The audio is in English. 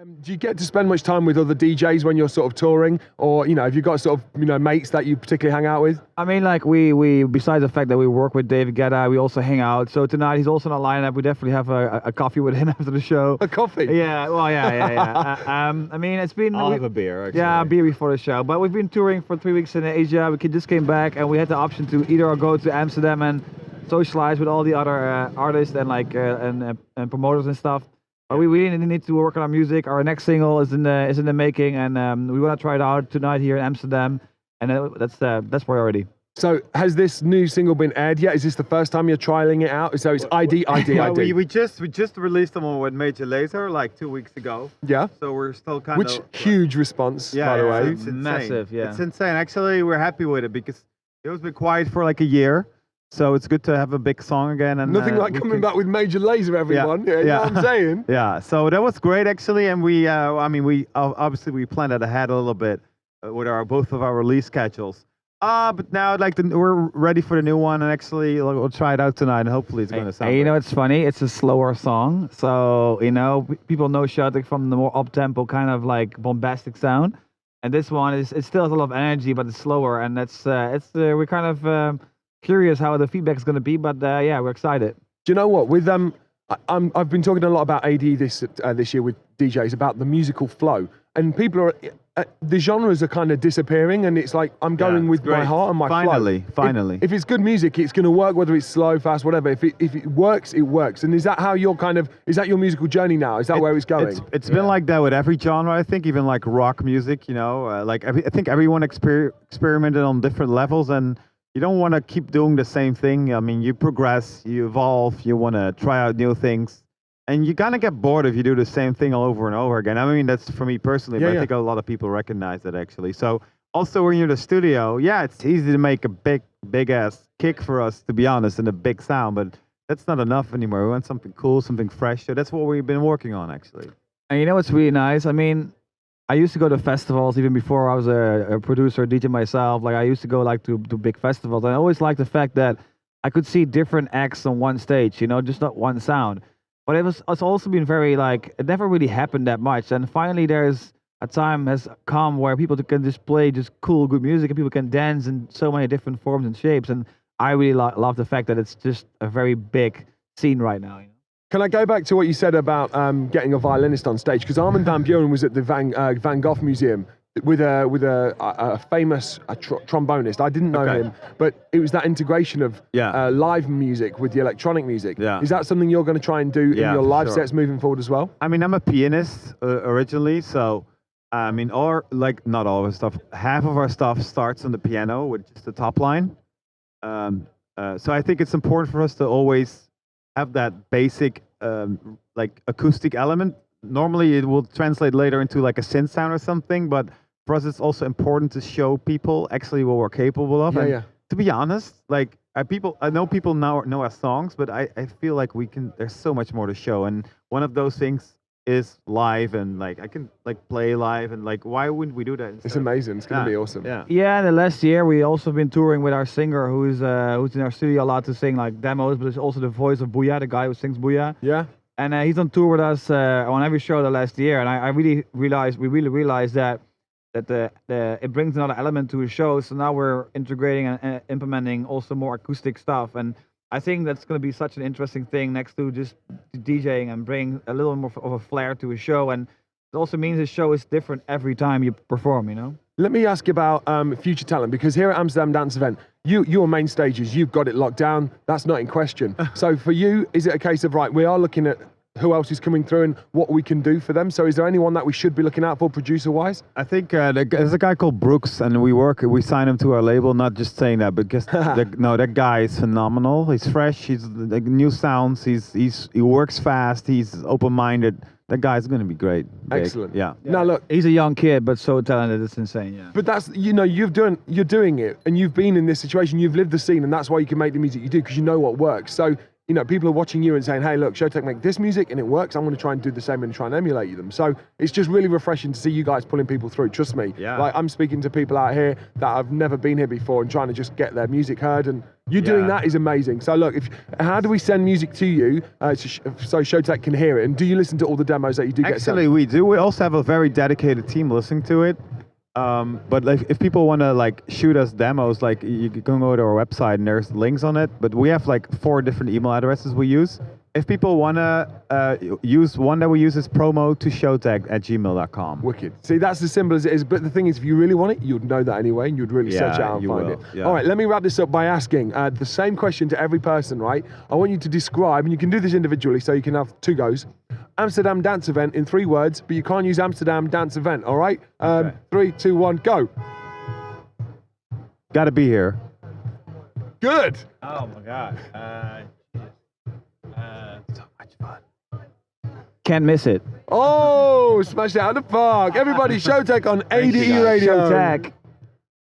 Do you get to spend much time with other DJs when you're sort of touring, or have you got sort of mates that you particularly hang out with? I mean, like we besides the fact that we work with David Guetta, we also hang out. So tonight he's also in our lineup. We definitely have a coffee with him after the show. A coffee? Yeah, well, yeah. I mean, it's been. I'll have a beer. Actually. Yeah, a beer before the show. But we've been touring for 3 weeks in Asia. We just came back, and we had the option to either go to Amsterdam and socialize with all the other artists and and promoters and stuff. But we really need to work on our music. Our next single is in the making, and we want to try it out tonight here in Amsterdam, and that's priority. So has this new single been aired yet? Is this the first time you're trialing it out? So it's ID. We just released them with Major Lazer like 2 weeks ago. Yeah. So we're still kind of... Which huge response, by the way. It's massive, yeah. It's insane. Actually, we're happy with it because it was been quiet for like a year. So it's good to have a big song again. And nothing like coming back with Major Lazer, everyone. Yeah. You know what I'm saying? Yeah. So that was great, actually. And we obviously we planned it ahead a little bit with both of our release schedules. But now we're ready for the new one, and actually we'll try it out tonight, and hopefully it's going to sound. Hey, it's funny. It's a slower song, so people know Showtek from the more up-tempo kind of like bombastic sound, and this one it still has a lot of energy, but it's slower, and we're kind of curious how the feedback is going to be, but we're excited. Do you know what? With I've been talking a lot about ADE this year with DJs about the musical flow, and people are the genres are kind of disappearing, and it's like I'm going with my heart and my flow. Finally. If it's good music, it's going to work, whether it's slow, fast, whatever. If it works, it works. And is that how you're is that your musical journey now? Is that where it's going? It's been like that with every genre, I think, even like rock music. I think everyone experimented on different levels, and you don't want to keep doing the same thing. I mean, you progress, you evolve, you want to try out new things. And you kind of get bored if you do the same thing all over and over again. I mean, that's for me personally, but I think a lot of people recognize that actually. So also when you're in the studio, it's easy to make a big ass kick for us, to be honest, and a big sound, but that's not enough anymore. We want something cool, something fresh. So that's what we've been working on actually. And what's really nice? I mean, I used to go to festivals even before I was a producer, DJ myself. Like I used to go to big festivals. And I always liked the fact that I could see different acts on one stage, just not one sound. But it's also been very it never really happened that much. And finally there's a time has come where people can just play just cool, good music, and people can dance in so many different forms and shapes. And I really love the fact that it's just a very big scene right now. Can I go back to what you said about getting a violinist on stage? Because Armin van Buuren was at the Van Gogh Museum with a famous trombonist. I didn't know him, but it was that integration of live music with the electronic music. Yeah. Is that something you're going to try and do in your live sets moving forward as well? I mean, I'm a pianist originally, so I mean, not all of our stuff. Half of our stuff starts on the piano with just the top line. So I think it's important for us to always have that basic acoustic element. Normally it will translate later into like a synth sound or something, but for us it's also important to show people actually what we're capable of. To be honest, I know people now know our songs, but I feel like there's so much more to show, and one of those things is live, and I can play live, and why wouldn't we do that instead? It's amazing. It's going to be awesome. Yeah, and the last year we also been touring with our singer who's in our studio a lot to sing demos, but it's also the voice of Booyah, the guy who sings Booyah. Yeah. And he's on tour with us on every show the last year, and we really realized that it brings another element to a show. So now we're integrating and implementing also more acoustic stuff, and I think that's going to be such an interesting thing next to just DJing, and bring a little more of a flair to a show. And it also means the show is different every time you perform. Let me ask you about future talent, because here at Amsterdam Dance Event, your main stages, you've got it locked down. That's not in question. So for you, is it a case of, we are looking at who else is coming through and what we can do for them? So is there anyone that we should be looking out for producer-wise? I think there's a guy called Brooks, and we signed him to our label, not just saying that, but just that guy is phenomenal. He's fresh, he's new sounds, he works fast, he's open-minded. That guy's going to be great. Excellent. Yeah. Now look, he's a young kid, but so talented, it's insane. Yeah. But that's you're doing it, and you've been in this situation. You've lived the scene, and that's why you can make the music you do, because you know what works. So you know, people are watching you and saying, hey, look, Showtek make this music and it works. I'm going to try and do the same and try and emulate them. So it's just really refreshing to see you guys pulling people through. Trust me. Yeah. Like, I'm speaking to people out here that have never been here before and trying to just get their music heard. And you doing that is amazing. So look, how do we send music to you so Showtek can hear it? And do you listen to all the demos that you do get sent? Actually, we do. We also have a very dedicated team listening to it. But like, if people want to like shoot us demos, like you can go to our website and there's links on it. But we have like 4 different email addresses we use. If people want to use one that we use is promo2showtek@gmail.com. Wicked. See, that's as simple as it is. But the thing is, if you really want it, you'd know that anyway, and you'd really search out and find it. Yeah. All right, let me wrap this up by asking the same question to every person, right? I want you to describe, and you can do this individually, so you can have 2 goes. Amsterdam dance event in 3 words, but you can't use Amsterdam dance event, all right? Okay. 3, 2, 1, go. Gotta be here. Good. Oh my God. So much fun. Can't miss it. Oh, smash it out of the park. Everybody, Showtek on ADE Radio. Showtek.